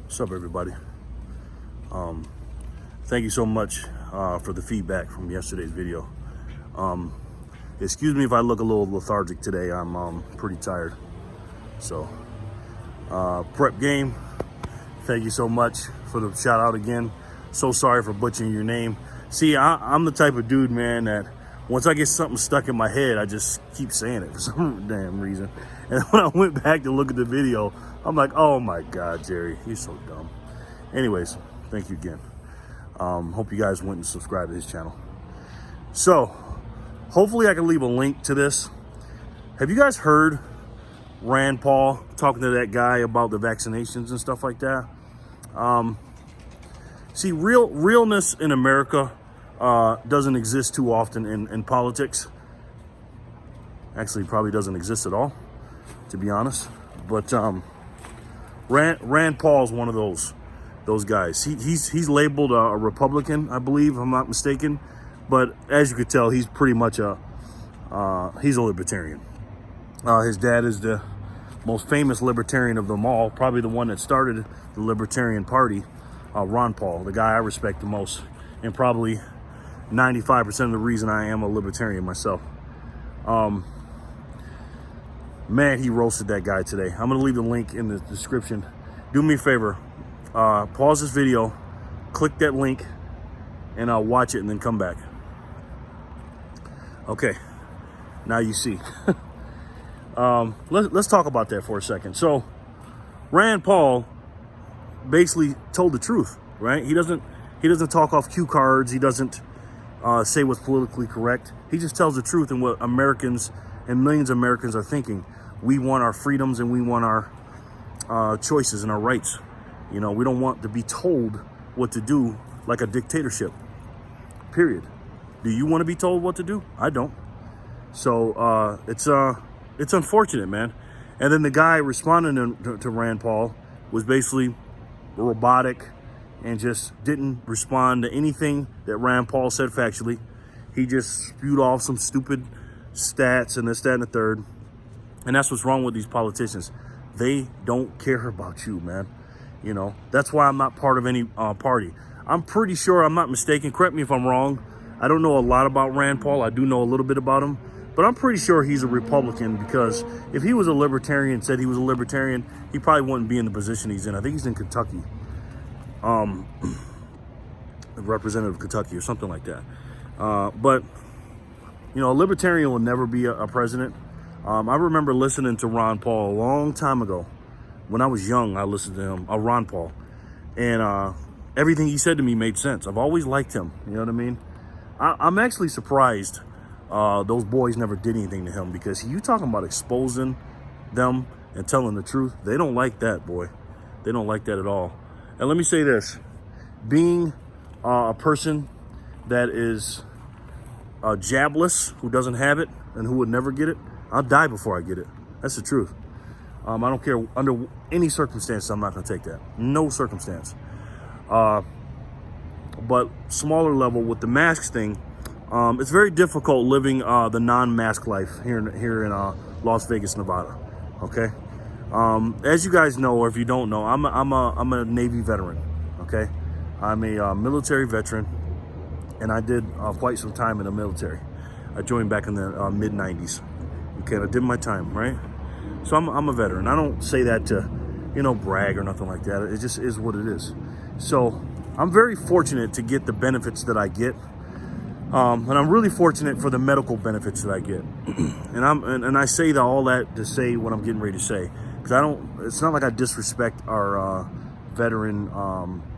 What's up, everybody? Thank you so much for the feedback from yesterday's video. Excuse me if I look a little lethargic today. I'm pretty tired. So, prep game. Thank you so much for the shout out again. So sorry for butchering your name. See, I'm the type of dude, man, that once I get something stuck in my head, I just keep saying it for some damn reason. And when I went back to look at the video, I'm like, oh my God, Jerry, you're so dumb. Anyways, thank you again. Hope you guys went and subscribed to his channel. So, hopefully I can leave a link to this. Have you guys heard Rand Paul talking to that guy about the vaccinations and stuff like that? See, realness in America doesn't exist too often in politics. Actually, probably doesn't exist at all, to be honest. But Rand Paul is one of those guys. He's labeled a Republican, I believe, if I'm not mistaken. But as you could tell, he's pretty much he's a libertarian. His dad is the most famous libertarian of them all, probably the one that started the Libertarian Party, Ron Paul, the guy I respect the most, and probably 95% of the reason I am a libertarian myself. Man, he roasted that guy today. I'm gonna leave the link in the description. Do me a favor, pause this video, click that link, and I'll watch it and then come back. Okay, now you see. Let's talk about that for a second. So, Rand Paul basically told the truth, right? He doesn't talk off cue cards. He doesn't say what's politically correct. He just tells the truth and what Americans and millions of Americans are thinking. We want our freedoms and we want our choices and our rights. You know, we don't want to be told what to do like a dictatorship, period. Do you want to be told what to do? I don't. So it's unfortunate, man. And then the guy responding to Rand Paul was basically robotic and just didn't respond to anything that Rand Paul said factually. He just spewed off some stupid stats and this, that, and the third. And that's what's wrong with these politicians. They don't care about you, man. You know, that's why I'm not part of any party. I'm pretty sure, I'm not mistaken, correct me if I'm wrong, I don't know a lot about Rand Paul. I do know a little bit about him. But I'm pretty sure he's a Republican, because if he was a libertarian, said he was a libertarian, he probably wouldn't be in the position he's in. I think he's in Kentucky. Representative of Kentucky or something like that. But, you know, a libertarian will never be a president. I remember listening to Ron Paul a long time ago. When I was young, I listened to him, Ron Paul. And everything he said to me made sense. I've always liked him, you know what I mean? I'm actually surprised those boys never did anything to him, because you talking about exposing them and telling the truth. They don't like that, boy. They don't like that at all. And let me say this, being a person that is jabless, who doesn't have it and who would never get it, I'll die before I get it. That's the truth. I don't care, under any circumstance, I'm not gonna take that. No circumstance. But smaller level with the masks thing, it's very difficult living the non-mask life here in Las Vegas, Nevada. Okay, as you guys know, or if you don't know, I'm a Navy veteran. Okay, I'm a military veteran, and I did quite some time in the military. I joined back in the mid '90s. Okay, I did my time, right? So I'm a veteran. I don't say that to, you know, brag or nothing like that. It just is what it is. So I'm very fortunate to get the benefits that I get. And I'm really fortunate for the medical benefits that I get. and I say all that to say what I'm getting ready to say, because it's not like I disrespect our veteran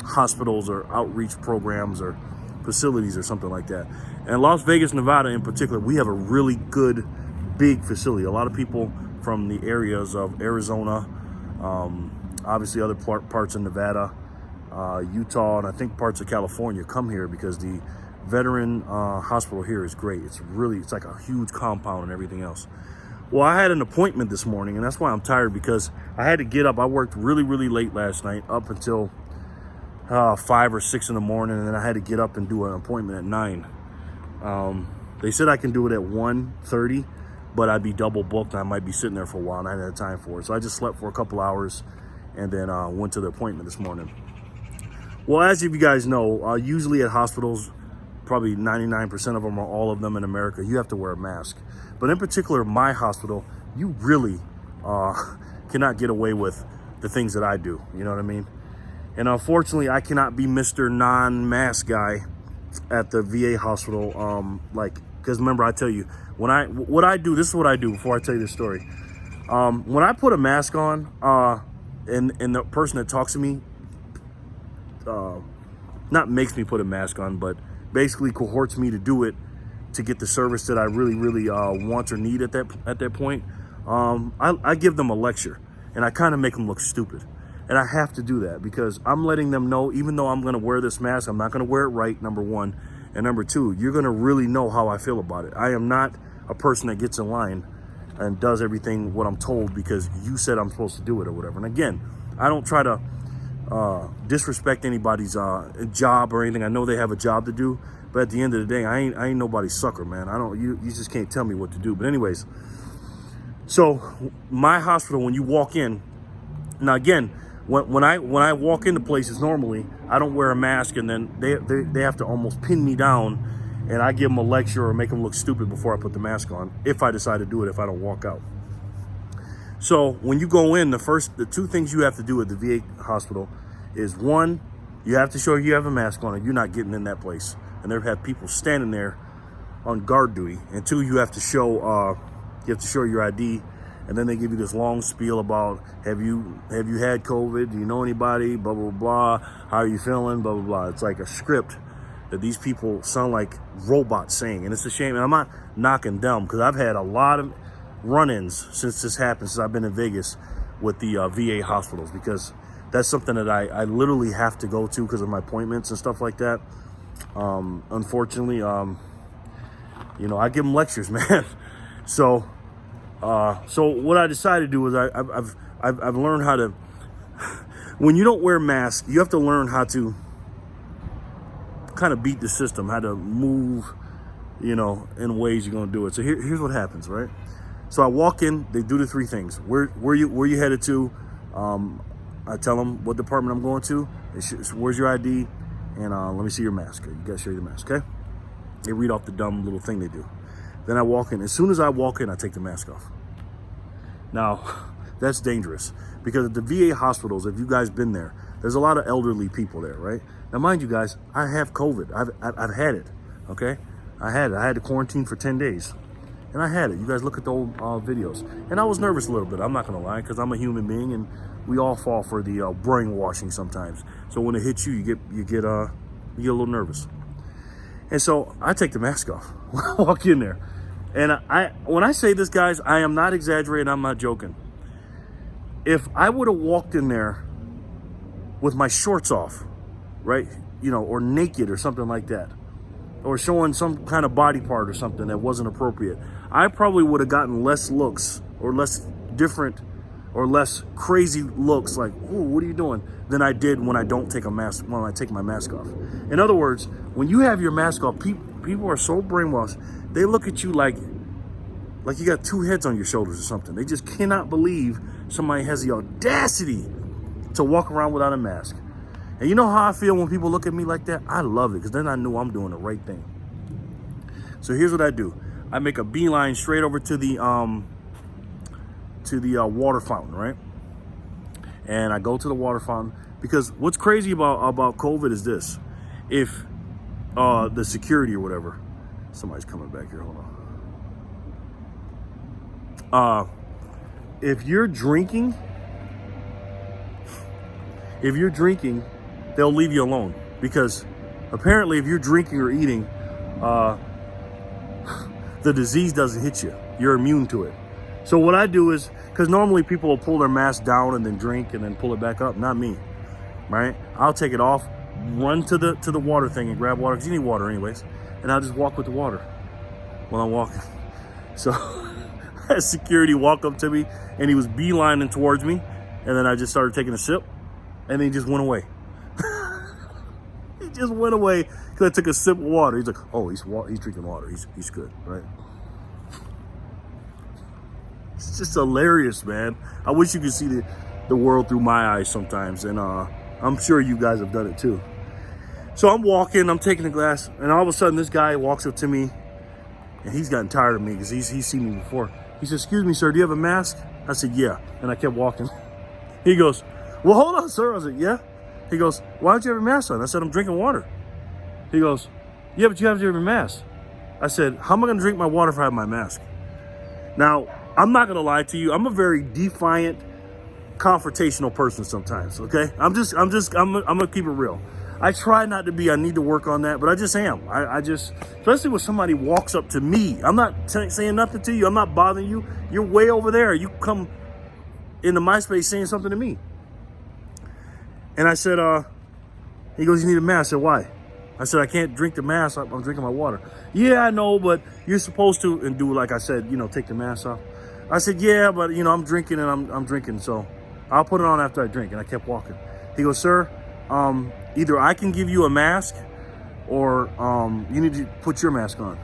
hospitals or outreach programs or facilities or something like that. And Las Vegas, Nevada in particular, we have a really good, big facility. A lot of people from the areas of Arizona, obviously other parts of Nevada, Utah, and I think parts of California come here because the veteran hospital here is great. It's like a huge compound and everything else. Well, I had an appointment this morning, and that's why I'm tired, because I had to get up. I worked really, really late last night, up until 5 or 6 in the morning, and then I had to get up and do an appointment at 9. They said I can do it at 1:30, but I'd be double booked and I might be sitting there for a while, and I didn't have time for it. So I just slept for a couple hours and then went to the appointment this morning. Well, as you guys know, usually at hospitals, probably 99% of them, or all of them in America, you have to wear a mask. But in particular, my hospital, you really cannot get away with the things that I do. You know what I mean? And unfortunately, I cannot be Mr. Non-mask guy at the VA hospital. Because remember, I tell you, what I do, this is what I do before I tell you this story. When I put a mask on, and the person that talks to me, not makes me put a mask on, but basically cohorts me to do it to get the service that I really, really want or need at that point. I give them a lecture, and I kind of make them look stupid. And I have to do that because I'm letting them know, even though I'm going to wear this mask, I'm not going to wear it right, number one. And number two, you're going to really know how I feel about it. I am not a person that gets in line and does everything what I'm told because you said I'm supposed to do it or whatever. And again, I don't try to disrespect anybody's job or anything. I know they have a job to do, but at the end of the day, I ain't nobody's sucker, man. You just can't tell me what to do. But anyways, so my hospital, when you walk in, now again, when I walk into places normally, I don't wear a mask, and then they have to almost pin me down, and I give them a lecture or make them look stupid before I put the mask on, if I decide to do it, if I don't walk out. So when you go in, the two things you have to do at the VA hospital is, one, you have to show you have a mask on, and you're not getting in that place, and they have people standing there on guard duty. And two, you have to show your ID. And then they give you this long spiel about, have you had COVID? Do you know anybody? Blah, blah, blah. How are you feeling? Blah, blah, blah. It's like a script that these people sound like robots saying. And it's a shame. And I'm not knocking them, because I've had a lot of run-ins since this happened, since I've been in Vegas with the VA hospitals, because that's something that I literally have to go to because of my appointments and stuff like that. Unfortunately, I give them lectures, man. So what I decided to do is I've learned how to, when you don't wear masks, you have to learn how to kind of beat the system, how to move, in ways you're going to do it. So here's what happens, right? So I walk in, they do the three things. Where you headed to? I tell them what department I'm going to. Where's your ID? And let me see your mask. You got to show you the mask, okay? They read off the dumb little thing they do. Then I walk in. As soon as I walk in, I take the mask off. Now, that's dangerous, because at the VA hospitals, if you guys been there, there's a lot of elderly people there, right? Now, mind you guys, I have COVID. I've had it, okay? I had to quarantine for 10 days, and I had it. You guys look at the old videos. And I was nervous a little bit, I'm not gonna lie, because I'm a human being, and we all fall for the brainwashing sometimes. So when it hits you, you get a little nervous. And so I take the mask off when I walk in there. And when I say this, guys, I am not exaggerating. I'm not joking. If I would have walked in there with my shorts off, right, or naked or something like that, or showing some kind of body part or something that wasn't appropriate, I probably would have gotten less looks, or less different, or less crazy looks like, "Ooh, what are you doing?" than I did when I don't take a mask, when I take my mask off. In other words, when you have your mask off, people are so brainwashed. They look at you like you got two heads on your shoulders or something. They just cannot believe somebody has the audacity to walk around without a mask. And you know how I feel when people look at me like that? I love it, because then I know I'm doing the right thing. So here's what I do. I make a beeline straight over to the water fountain, right? And I go to the water fountain, because what's crazy about COVID is this. If the security or whatever, somebody's coming back here, hold on. If you're drinking, they'll leave you alone, because apparently if you're drinking or eating, the disease doesn't hit you. You're immune to it. So what I do is, because normally people will pull their mask down and then drink and then pull it back up. Not me, right? I'll take it off, run to the water thing and grab water, because you need water anyways, and I'll just walk with the water while I'm walking. So I had security walk up to me, and he was beelining towards me, and then I just started taking a sip, and then he just went away. He just went away because I took a sip of water. He's like, "Oh, he's drinking water. He's good, right?" It's just hilarious, man. I wish you could see the the world through my eyes sometimes, and I'm sure you guys have done it too. So I'm walking, I'm taking the glass, and all of a sudden this guy walks up to me, and he's gotten tired of me because he's seen me before. He says, "Excuse me, sir, do you have a mask?" I said, "Yeah," and I kept walking. He goes, "Well, hold on, sir." I said, "Yeah." He goes, "Why don't you have a mask on?" I said, "I'm drinking water." He goes, "Yeah, but you have to have your mask." I said, "How am I going to drink my water if I have my mask?" Now, I'm not going to lie to you. I'm a very defiant, confrontational person sometimes, okay? I'm going to keep it real. I try not to be. I need to work on that, but I just am. I just, especially when somebody walks up to me. I'm not saying nothing to you. I'm not bothering you. You're way over there. You come into my space saying something to me. And I said, he goes, "You need a mask." I said, "Why?" I said, "I can't drink the mask. I'm drinking my water." "Yeah, I know, but you're supposed to," and do like I said, take the mask off. I said, "Yeah, but I'm drinking and I'm drinking, so I'll put it on after I drink." And I kept walking. He goes, "Sir, either I can give you a mask or you need to put your mask on."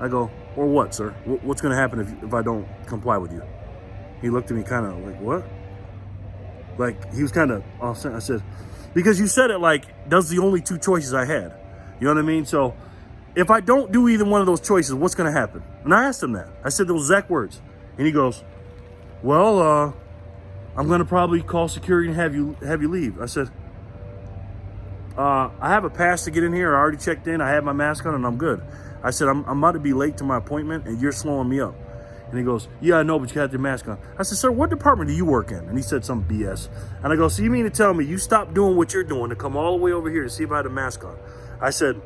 I go, "Or what, sir? What's going to happen if I don't comply with you?" He looked at me kind of like, "What?" Like he was kind of offset. I said, "Because you said it like those are the only two choices I had." You know what I mean? So if I don't do either one of those choices, what's going to happen? And I asked him that. I said those exact words. And he goes, "Well, I'm going to probably call security and have you leave." I said, I have a pass to get in here. I already checked in. I have my mask on and I'm good." I said, I'm about to be late to my appointment and you're slowing me up." And he goes, "Yeah, I know, but you had your mask on." I said, "Sir, what department do you work in?" And he said some BS. And I go, "So you mean to tell me you stopped doing what you're doing to come all the way over here to see if I had a mask on?" I said,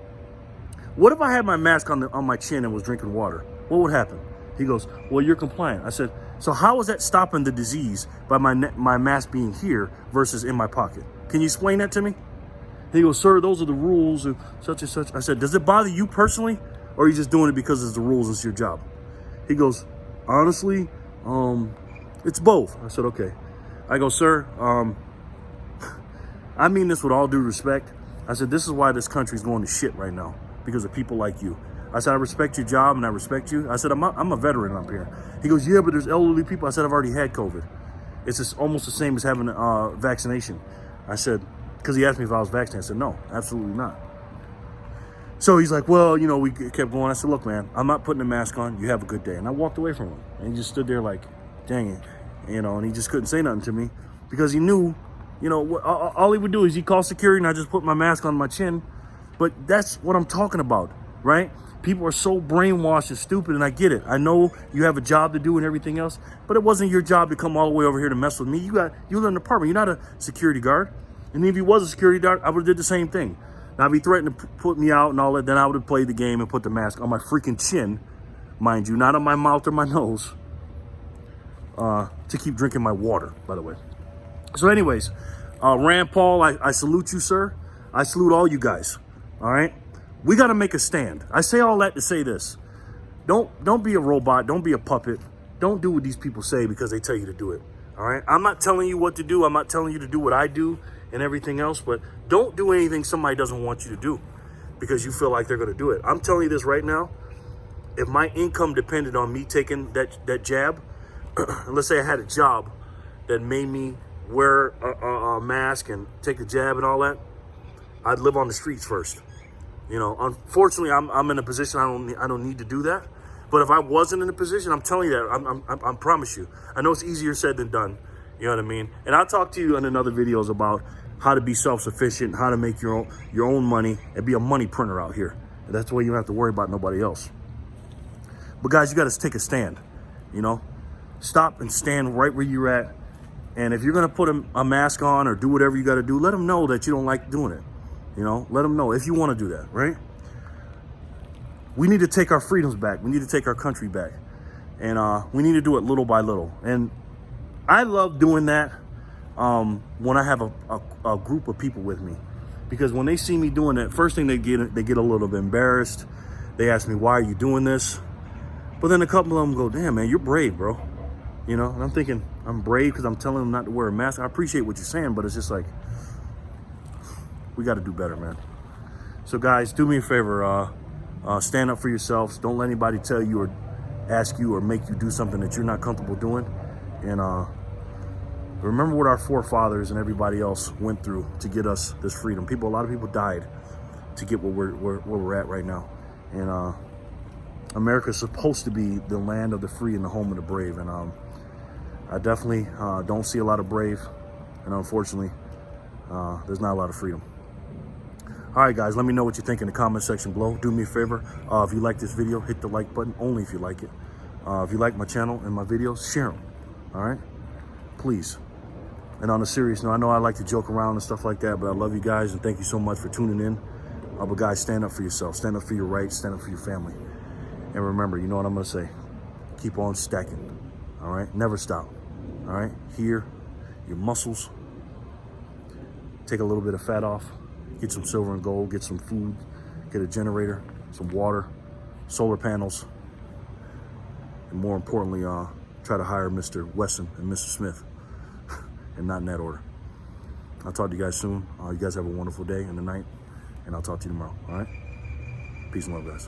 "What if I had my mask on my chin and was drinking water? What would happen?" He goes, "Well, you're compliant." I said, "So how is that stopping the disease by my mask being here versus in my pocket? Can you explain that to me?" He goes, "Sir, those are the rules of such and such." I said, "Does it bother you personally, or are you just doing it because it's the rules, it's your job?" He goes, "Honestly, it's both." I said, "Okay." I go, "Sir, I mean this with all due respect." I said, "This is why this country's going to shit right now, because of people like you." I said, "I respect your job and I respect you." I said, I'm a veteran up here." He goes, "Yeah, but there's elderly people." I said, "I've already had COVID. It's just almost the same as having a vaccination." I said, because he asked me if I was vaccinated. I said, "No, absolutely not." So he's like, "Well, we kept going." I said, "Look, man, I'm not putting a mask on. You have a good day." And I walked away from him. And he just stood there like, dang it, and he just couldn't say nothing to me because he knew, all he would do is he'd call security and I just put my mask on my chin. But that's what I'm talking about, right? People are so brainwashed and stupid, and I get it. I know you have a job to do and everything else, but it wasn't your job to come all the way over here to mess with me. You live in an apartment. You're not a security guard. And if he was a security guard, I would have did the same thing. Now, if he threatened to put me out and all that, then I would have played the game and put the mask on my freaking chin, mind you, not on my mouth or my nose, to keep drinking my water, by the way. So anyways, Rand Paul, I salute you, sir. I salute all you guys, all right? We got to make a stand. I say all that to say this. Don't be a robot. Don't be a puppet. Don't do what these people say because they tell you to do it, all right? I'm not telling you what to do. I'm not telling you to do what I do and everything else, but don't do anything somebody doesn't want you to do because you feel like they're going to do it. I'm telling you this right now. If my income depended on me taking that jab, let's say I had a job that made me wear a mask and take a jab and all that, I'd live on the streets first. Unfortunately, I'm in a position I don't need to do that. But if I wasn't in a position, I'm telling you that, I promise you. I know it's easier said than done. You know what I mean? And I'll talk to you in another videos about how to be self-sufficient, how to make your own money and be a money printer out here. And that's the way you don't have to worry about nobody else. But guys, you got to take a stand, Stop and stand right where you're at. And if you're going to put a mask on or do whatever you got to do, let them know that you don't like doing it. Let them know if you want to do that, right? We need to take our freedoms back. We need to take our country back. And we need to do it little by little. And I love doing that when I have a group of people with me. Because when they see me doing that, first thing they get a little bit embarrassed. They ask me, "Why are you doing this?" But then a couple of them go, "Damn, man, you're brave, bro." And I'm thinking, I'm brave because I'm telling them not to wear a mask. I appreciate what you're saying, but it's just like, we got to do better, man. So guys, do me a favor. Stand up for yourselves. Don't let anybody tell you or ask you or make you do something that you're not comfortable doing. And Remember what our forefathers and everybody else went through to get us this freedom. A lot of people died to get where we're at right now. And America is supposed to be the land of the free and the home of the brave. And I definitely don't see a lot of brave. And unfortunately, there's not a lot of freedom. All right, guys, let me know what you think in the comment section below. Do me a favor. If you like this video, hit the like button, only if you like it. If you like my channel and my videos, share them. All right? Please. And on a serious note, I know I like to joke around and stuff like that, but I love you guys and thank you so much for tuning in. But guys, stand up for yourself. Stand up for your rights. Stand up for your family. And remember, you know what I'm going to say. Keep on stacking. All right? Never stop. All right? Here, your muscles. Take a little bit of fat off. Get some silver and gold. Get some food. Get a generator. Some water. Solar panels. And more importantly, try to hire Mr. Wesson and Mr. Smith. And not in that order. I'll talk to you guys soon. You guys have a wonderful day and a night. And I'll talk to you tomorrow. All right? Peace and love, guys.